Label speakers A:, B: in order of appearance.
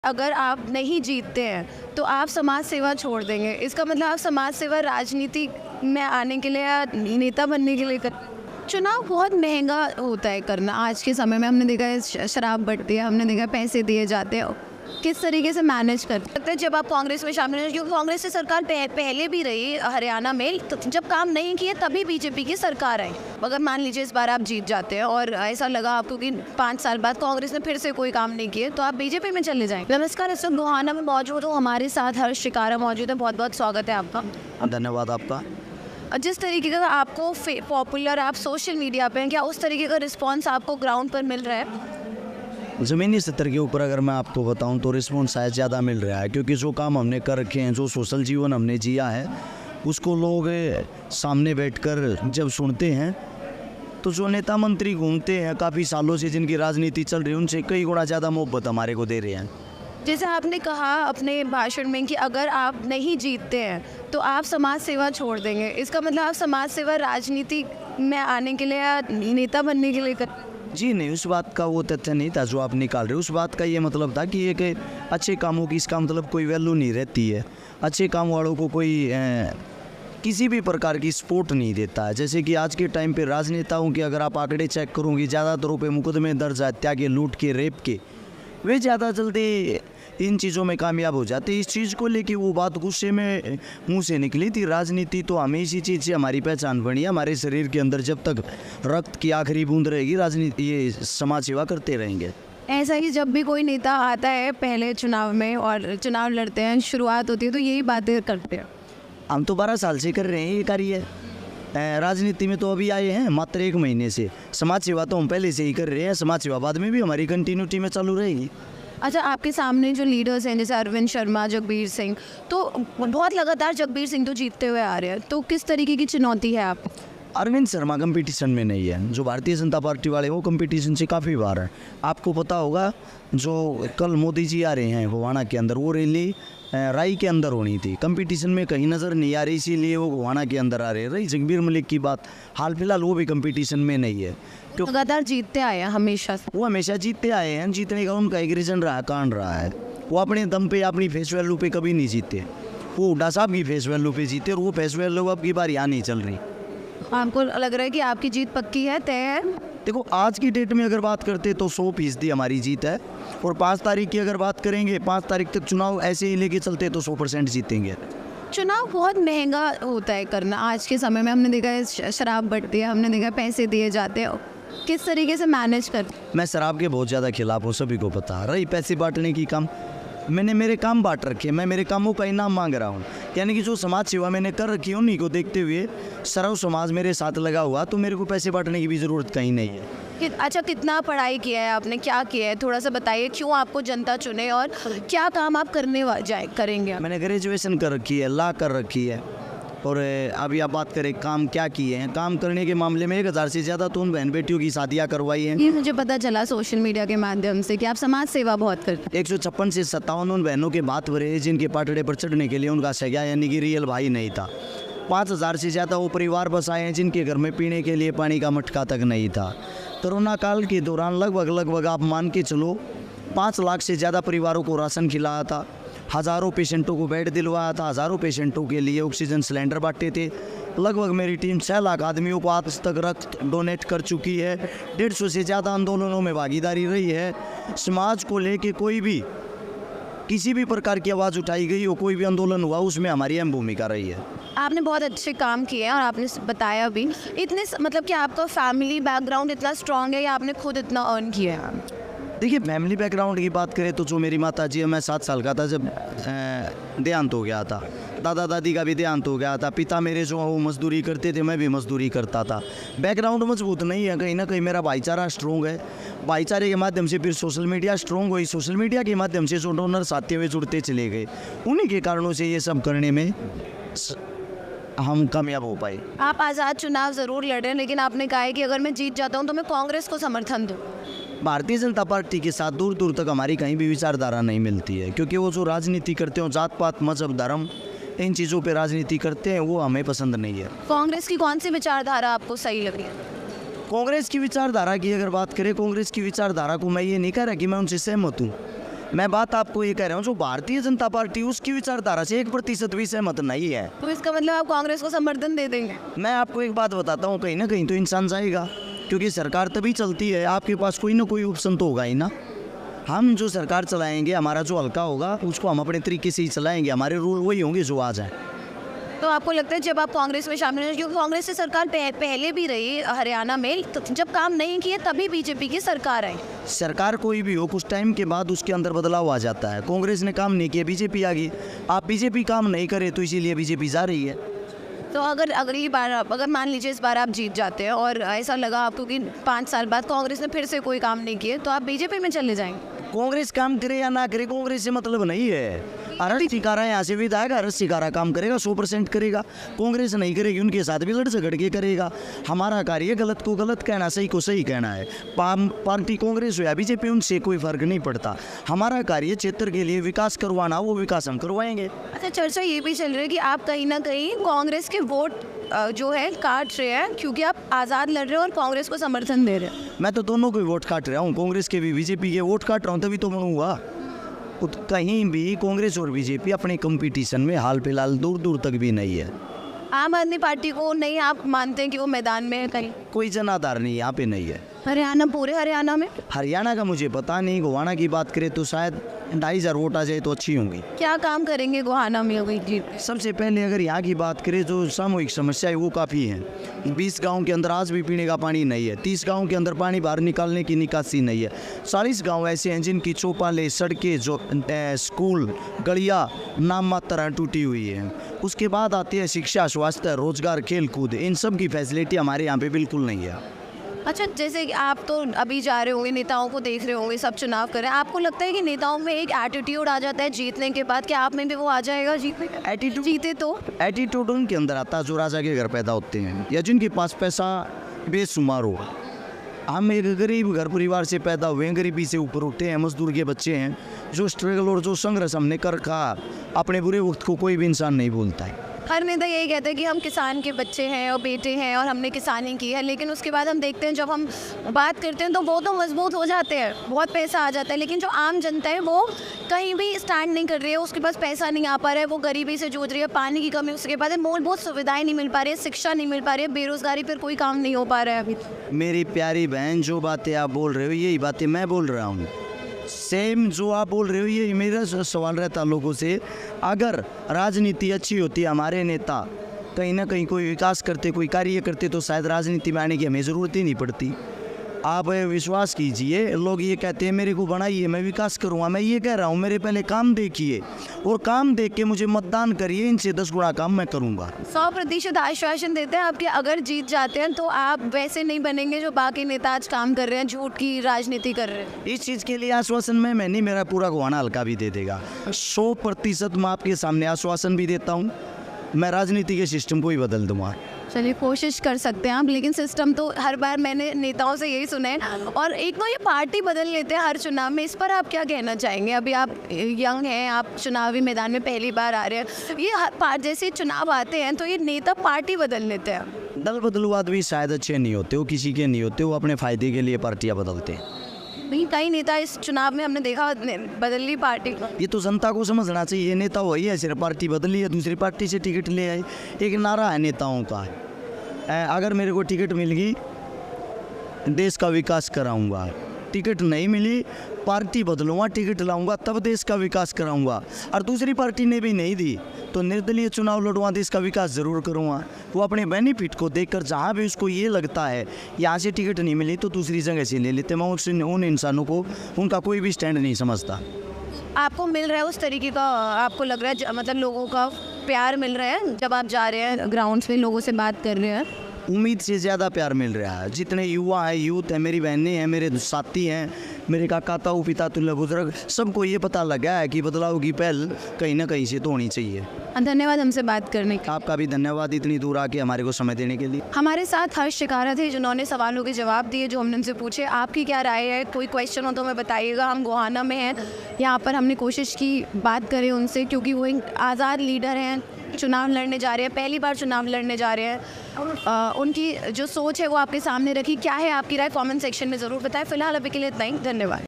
A: अगर आप नहीं जीतते हैं तो आप समाज सेवा छोड़ देंगे, इसका मतलब आप समाज सेवा राजनीति में आने के लिए या नेता बनने के लिए कर। चुनाव बहुत महंगा होता है करना आज के समय में। हमने देखा है शराब बढ़ती है, हमने देखा है पैसे दिए जाते हैं। किस तरीके से मैनेज करते हैं जब आप कांग्रेस में शामिल हैं, क्योंकि कांग्रेस की सरकार पहले भी रही हरियाणा में, तो जब काम नहीं किए तभी बीजेपी की सरकार आई। अगर मान लीजिए इस बार आप जीत जाते हैं और ऐसा लगा आपको कि 5 साल बाद कांग्रेस ने फिर से कोई काम नहीं किए, तो आप बीजेपी में चले जाएंगे। नमस्कार, इस वक्त गोहाना में मौजूद हूँ, हमारे साथ हर्ष शिकारा मौजूद है। बहुत बहुत स्वागत है आपका।
B: धन्यवाद आपका।
A: जिस तरीके का आपको पॉपुलर, आप सोशल मीडिया पे हैं, क्या उस तरीके का रिस्पॉन्स आपको ग्राउंड पर मिल रहा है?
B: ज़मीनी स्तर के ऊपर अगर मैं आपको बताऊं तो रिस्पॉन्स शायद ज़्यादा मिल रहा है, क्योंकि जो काम हमने कर रखे हैं, जो सोशल जीवन हमने जिया है, उसको लोग सामने बैठकर जब सुनते हैं तो जो नेता मंत्री घूमते हैं काफ़ी सालों से, जिनकी राजनीति चल रही है, उनसे कई गुना ज़्यादा मोहब्बत हमारे को दे रहे हैं।
A: जैसे आपने कहा अपने भाषण में कि अगर आप नहीं जीतते हैं तो आप समाज सेवा छोड़ देंगे, इसका मतलब आप समाज सेवा राजनीति में आने के लिए या नेता बनने के लिए कर।
B: जी नहीं, उस बात का वो तथ्य नहीं था जो आप निकाल रहे हो। उस बात का ये मतलब था कि एक अच्छे कामों की इसका मतलब कोई वैल्यू नहीं रहती है। अच्छे काम वालों को कोई किसी भी प्रकार की सपोर्ट नहीं देता है। जैसे कि आज के टाइम पे राजनेताओं के अगर आप आंकड़े चेक करोगे, ज़्यादातर पे मुकदमे दर्ज, हत्या के, लूट के, रेप के, वे ज़्यादा जल्दी इन चीज़ों में कामयाब हो जाते। इस चीज़ को लेके वो बात गुस्से में मुंह से निकली थी। राजनीति तो हमें इसी चीज़ से हमारी पहचान बनी है। हमारे शरीर के अंदर जब तक रक्त की आखिरी बूंद रहेगी, राजनीति, ये समाज सेवा करते रहेंगे।
A: ऐसा ही जब भी कोई नेता आता है पहले चुनाव में और चुनाव लड़ते हैं, शुरुआत होती है, तो यही बातें करते हैं।
B: हम तो 12 साल से कर रहे हैं ये कार्य। राजनीति में तो अभी आए हैं मात्र 1 महीने से। समाज सेवा तो हम पहले से ही कर रहे हैं। समाज सेवा बाद में भी हमारी कंटिन्यूटी में चालू रहेगी।
A: अच्छा, आपके सामने जो लीडर्स हैं जैसे अरविंद शर्मा, जगबीर सिंह, तो बहुत लगातार जगबीर सिंह तो जीतते हुए आ रहे हैं, तो किस तरीके की चुनौती है आप?
B: अरविंद शर्मा कंपटीशन में नहीं है। जो भारतीय जनता पार्टी वाले वो कंपटीशन से काफ़ी बार है। आपको पता होगा जो कल मोदी जी आ रहे हैं गोहाना के अंदर, वो रैली राई के अंदर होनी थी। कंपटीशन में कहीं नज़र नहीं आ रही, इसीलिए वो गोहाना के अंदर आ रहे हैं। रही जगबीर मलिक की बात, हाल फिलहाल वो भी कंपटीशन में नहीं है।
A: तो लगातार जीतते आए हैं हमेशा से।
B: वो हमेशा जीतते आए हैं। जीतने का उनका एक रीजन रहा, कांड रहा है। वो अपने दम पे, अपनी फेस वैल्यू पे कभी नहीं जीते। वो हुड्डा साहब की फेस वैल्यू पे जीते, और वो फेस वैल्यू अब की बार यहाँ नहीं चल रही।
A: आपको लग रहा है कि आपकी जीत पक्की है, तय है?
B: देखो, आज की डेट में अगर बात करते तो 100% हमारी जीत है। और 5 तारीख की अगर बात करेंगे, 5 तारीख तक चुनाव ऐसे ही लेके चलते तो 100% जीतेंगे।
A: चुनाव बहुत महंगा होता है करना आज के समय में। हमने देखा है शराब बढ़ती है, हमने देखा है पैसे दिए जाते हैं। किस तरीके से मैनेज कर?
B: मैं शराब के बहुत ज़्यादा खिलाफ हूँ, सभी को पता। रही पैसे बांटने की काम, मैंने मेरे काम बांट रखे। मैं मेरे कामों का इनाम मांग रहा हूँ। यानी कि जो समाज सेवा मैंने कर रखी है उन्हीं को देखते हुए सर्व समाज मेरे साथ लगा हुआ, तो मेरे को पैसे बांटने की भी ज़रूरत कहीं नहीं है।
A: अच्छा, कितना पढ़ाई किया है आपने, क्या किया है, थोड़ा सा बताइए। क्यों आपको जनता चुने और क्या काम आप करेंगे?
B: मैंने ग्रेजुएशन कर रखी है, लॉ कर रखी है। और अभी आप बात करें काम क्या किए हैं, काम करने के मामले में 1000 से ज़्यादा तो उन बहन बेटियों की शादियाँ करवाई हैं।
A: ये मुझे पता चला सोशल मीडिया के माध्यम से कि आप समाज सेवा बहुत करते हैं।
B: 156 से 57 उन बहनों के बात भरे जिनके पाटड़े पर चढ़ने के लिए उनका सगा यानी कि रियल भाई नहीं था। 5000 से ज़्यादा वो परिवार बसाए हैं जिनके घर में पीने के लिए पानी का मटका तक नहीं था। कोरोना काल के दौरान लगभग आप मान के चलो 5 लाख से ज़्यादा परिवारों को राशन खिलाया था। हज़ारों पेशेंटों को बेड दिलवाया था। हज़ारों पेशेंटों के लिए ऑक्सीजन सिलेंडर बांटे थे। लगभग मेरी टीम 6 लाख आदमियों को आज तक रक्त डोनेट कर चुकी है। 150 से ज़्यादा आंदोलनों में भागीदारी रही है। समाज को लेके कोई भी किसी भी प्रकार की आवाज़ उठाई गई हो, कोई भी आंदोलन हुआ, उसमें हमारी अहम भूमिका रही है।
A: आपने बहुत अच्छे काम किए हैं और आपने बताया भी। इतने मतलब कि आपका फैमिली बैकग्राउंड इतना स्ट्रांग है या आपने खुद इतना अर्न किया है?
B: देखिए, फैमिली बैकग्राउंड की बात करें तो जो मेरी माता जी है, मैं 7 साल का था जब देहांत हो गया था। दादा दादी का भी देहांत हो गया था। पिता मेरे जो वो मजदूरी करते थे, मैं भी मजदूरी करता था। बैकग्राउंड मजबूत नहीं है, कहीं ना कहीं मेरा भाईचारा स्ट्रॉन्ग है। भाईचारे के माध्यम से फिर सोशल मीडिया स्ट्रॉन्ग हुई। सोशल मीडिया के माध्यम से जो डोनर्स आते हुए जुड़ते चले गए, उन्हीं के कारणों से ये सब करने में हम कामयाब हो पाए।
A: आप आज़ाद चुनाव ज़रूर लड़े, लेकिन आपने कहा है कि अगर मैं जीत जाता हूँ तो मैं कांग्रेस को समर्थन दूँ।
B: भारतीय जनता पार्टी के साथ दूर दूर तक हमारी कहीं भी विचारधारा नहीं मिलती है, क्योंकि वो जो राजनीति करते हो, जात पात, मजहब, धर्म, इन चीज़ों पे राजनीति करते हैं, वो हमें पसंद नहीं है।
A: कांग्रेस की कौन सी विचारधारा आपको सही लग रही है?
B: कांग्रेस की विचारधारा की अगर बात करें, कांग्रेस की विचारधारा को मैं ये नहीं कह रहा कि मैं उनसे सहमत हूँ, मैं बात आपको ये कह रहा हूँ, जो भारतीय जनता पार्टी उसकी विचारधारा से 1% भी सहमत नहीं है।
A: तो इसका मतलब आप कांग्रेस को समर्थन दे देंगे?
B: मैं आपको एक बात बताता हूँ, कहीं ना कहीं तो इंसान जाएगा, क्योंकि सरकार तभी चलती है, आपके पास कोई ना कोई ऑप्शन तो होगा ही ना। हम जो सरकार चलाएंगे, हमारा जो हल्का होगा उसको हम अपने तरीके से ही चलाएंगे, हमारे रूल वही होंगे जो आ जाए।
A: तो आपको लगता है जब आप कांग्रेस में शामिल हैं, क्योंकि कांग्रेस की सरकार पहले भी रही हरियाणा में, तो जब काम नहीं किए तभी बीजेपी की सरकार आई।
B: सरकार कोई भी हो, कुछ टाइम के बाद उसके अंदर बदलाव आ जाता है। कांग्रेस ने काम नहीं किया, बीजेपी आ गई। आप बीजेपी काम नहीं करे तो इसीलिए बीजेपी जा रही है।
A: तो अगर अगली बार अगर मान लीजिए इस बार आप जीत जाते हैं और ऐसा लगा आपको कि 5 साल बाद कांग्रेस ने फिर से कोई काम नहीं किए, तो आप बीजेपी में चले जाएंगे?
B: कांग्रेस काम करे या ना करे, कांग्रेस से मतलब नहीं है। अरस सिकारा यहाँ से विधायक अरस सिकारा काम करेगा, 100% करेगा। कांग्रेस नहीं करेगी, उनके साथ भी लड़ झगड़ के करेगा। हमारा कार्य गलत को गलत कहना, सही को सही कहना है। पार्टी कांग्रेस हो या बीजेपी, उनसे कोई फर्क नहीं पड़ता। हमारा कार्य क्षेत्र के लिए विकास करवाना, वो विकास हम करवाएंगे।
A: अच्छा, चर्चा ये भी चल रही है कि आप कहीं ना कहीं कांग्रेस के वोट जो है काट रहे हैं, क्योंकि आप आज़ाद लड़ रहे हो और कांग्रेस को समर्थन दे रहे हैं।
B: मैं तो दोनों को वोट काट रहा हूँ, कांग्रेस के भी बीजेपी के वोट काट रहा हूँ, तभी तो बनूंगा। कहीं भी कांग्रेस और बीजेपी अपने कंपटीशन में हाल फिलहाल दूर दूर तक भी नहीं है।
A: आम आदमी पार्टी को नहीं आप मानते हैं कि वो मैदान में है? कहीं
B: कोई जनाधार नहीं यहाँ पे नहीं है।
A: हरियाणा, पूरे हरियाणा में?
B: हरियाणा का मुझे पता नहीं, गोवाना की बात करें तो शायद 2,500 वोट आ जाए तो अच्छी होंगी।
A: क्या काम करेंगे गोहाना में हुई जी?
B: सबसे पहले अगर यहाँ की बात करें तो सामूहिक समस्या है वो काफ़ी है। 20 गांव के अंदर आज भी पीने का पानी नहीं है। 30 गांव के अंदर पानी बाहर निकालने की निकासी नहीं है। 40 गांव ऐसे हैं जिनकी चौपालें, सड़कें, जो स्कूल, गलियाँ नाम मात्र टूटी हुई है। उसके बाद आती है शिक्षा, स्वास्थ्य, रोजगार, खेल कूद। इन सब की फैसिलिटी हमारे यहाँ पे बिल्कुल नहीं है।
A: अच्छा, जैसे कि आप तो अभी जा रहे होंगे, नेताओं को देख रहे होंगे, सब चुनाव कर रहे हैं, आपको लगता है कि नेताओं में एक एटीट्यूड आ जाता है जीतने के बाद, क्या आप में भी वो आ जाएगा
B: एटीट्यूड?
A: जीते तो
B: एटीट्यूड उनके अंदर आता है जो राजा के घर पैदा होते हैं या जिनके पास पैसा बेशुमार हो। हम एक गरीब घर परिवार से पैदा हुए हैं, गरीबी से ऊपर उठे हैं, मजदूर के बच्चे हैं। जो स्ट्रगल और जो संघर्ष हमने कर रखा, अपने बुरे वक्त को कोई भी इंसान नहीं भूलता है।
A: हर नेता यही कहते हैं कि हम किसान के बच्चे हैं और बेटे हैं और हमने किसानी की है, लेकिन उसके बाद हम देखते हैं जब हम बात करते हैं तो वो तो मजबूत हो जाते हैं, बहुत पैसा आ जाता है, लेकिन जो आम जनता है वो कहीं भी स्टैंड नहीं कर रही है, उसके पास पैसा नहीं आ पा रहा है, वो गरीबी से जूझ रही है, पानी की कमी, उसके बाद मूलभूत सुविधाएं नहीं मिल पा रही है, शिक्षा नहीं मिल पा रही है, बेरोजगारी पर कोई काम नहीं हो पा रहा है अभी।
B: मेरी प्यारी बहन, जो बातें आप बोल रहे हो यही बातें मैं बोल रहा हूँ। सेम जो आप बोल रहे हो ये मेरा सवाल रहता लोगों से। अगर राजनीति अच्छी होती, हमारे नेता कहीं ना कहीं कोई विकास करते, कोई कार्य करते, तो शायद राजनीति में आने की हमें ज़रूरत ही नहीं पड़ती। आप विश्वास कीजिए, लोग ये कहते हैं मेरे को बनाइए, मैं विकास करूँगा। मैं ये कह रहा हूँ मेरे पहले काम देखिए और काम देख के मुझे मतदान करिए, इनसे 10 गुना काम मैं करूँगा।
A: 100% आश्वासन देते हैं आपके, अगर जीत जाते हैं तो आप वैसे नहीं बनेंगे जो बाकी नेता आज काम कर रहे हैं, झूठ की राजनीति कर रहे हैं।
B: इस चीज़ के लिए आश्वासन मैं नहीं, मेरा पूरा गोहाना हल्का भी दे देगा। 100% मैं आपके सामने आश्वासन भी देता हूँ, मैं राजनीति के सिस्टम को ही बदल दूँगा।
A: चलिए, कोशिश कर सकते हैं आप, लेकिन सिस्टम तो हर बार मैंने नेताओं से यही सुना है। और एक तो ये पार्टी बदल लेते हैं हर चुनाव में, इस पर आप क्या कहना चाहेंगे? अभी आप यंग हैं, आप चुनावी मैदान में पहली बार आ रहे हैं, ये जैसे चुनाव आते हैं तो ये नेता पार्टी बदल लेते हैं।
B: दल बदलुवाद भी शायद अच्छे नहीं होते, वो किसी के नहीं होते, वो अपने फ़ायदे के लिए पार्टियाँ बदलते हैं।
A: नहीं, कई नेता इस चुनाव में हमने देखा बदल ली पार्टी।
B: ये तो जनता को समझना चाहिए, ये नेता वही है, सिर्फ पार्टी बदली है, दूसरी पार्टी से टिकट ले आए। एक नारा है नेताओं का, अगर मेरे को टिकट मिल गई देश का विकास कराऊंगा, टिकट नहीं मिली पार्टी बदलूंगा, टिकट लाऊंगा, तब देश का विकास कराऊंगा। और दूसरी पार्टी ने भी नहीं दी तो निर्दलीय चुनाव लड़वा, देश का विकास ज़रूर करूंगा। वो अपने बेनिफिट को देखकर जहाँ भी उसको ये लगता है यहाँ से टिकट नहीं मिली तो दूसरी जगह से ले लेते। मैं उन इंसानों को उनका कोई भी स्टैंड नहीं समझता।
A: आपको मिल रहा है उस तरीके का, आपको लग रहा है मतलब लोगों का प्यार मिल रहा है जब आप जा रहे हैं ग्राउंड्स में, लोगों से बात कर रहे हैं?
B: उम्मीद से ज़्यादा प्यार मिल रहा है। जितने युवा हैं, यूथ हैं, मेरी बहनें हैं, मेरे साथी हैं, मेरे काका ताऊ पिता तुल्य बुजुर्ग, सबको ये पता लगा है कि बदलाव की पहल कहीं ना कहीं से तो होनी चाहिए।
A: धन्यवाद हमसे बात करने का।
B: आपका भी धन्यवाद इतनी दूर आके हमारे को समय देने के लिए।
A: हमारे साथ हर्ष शिकारा थे जिन्होंने सवालों के जवाब दिए जो हमने उनसे पूछे। आपकी क्या राय है? कोई क्वेश्चन हो तो हमें बताइएगा। हम गोहाना में हैं, यहाँ पर हमने कोशिश की बात करें उनसे, क्योंकि वो एक आज़ाद लीडर हैं, चुनाव लड़ने जा रहे हैं, पहली बार चुनाव लड़ने जा रहे हैं। उनकी जो सोच है वो आपके सामने रखी। क्या है आपकी राय? कमेंट सेक्शन में ज़रूर बताएं। फिलहाल अभी के लिए इतना ही, धन्यवाद।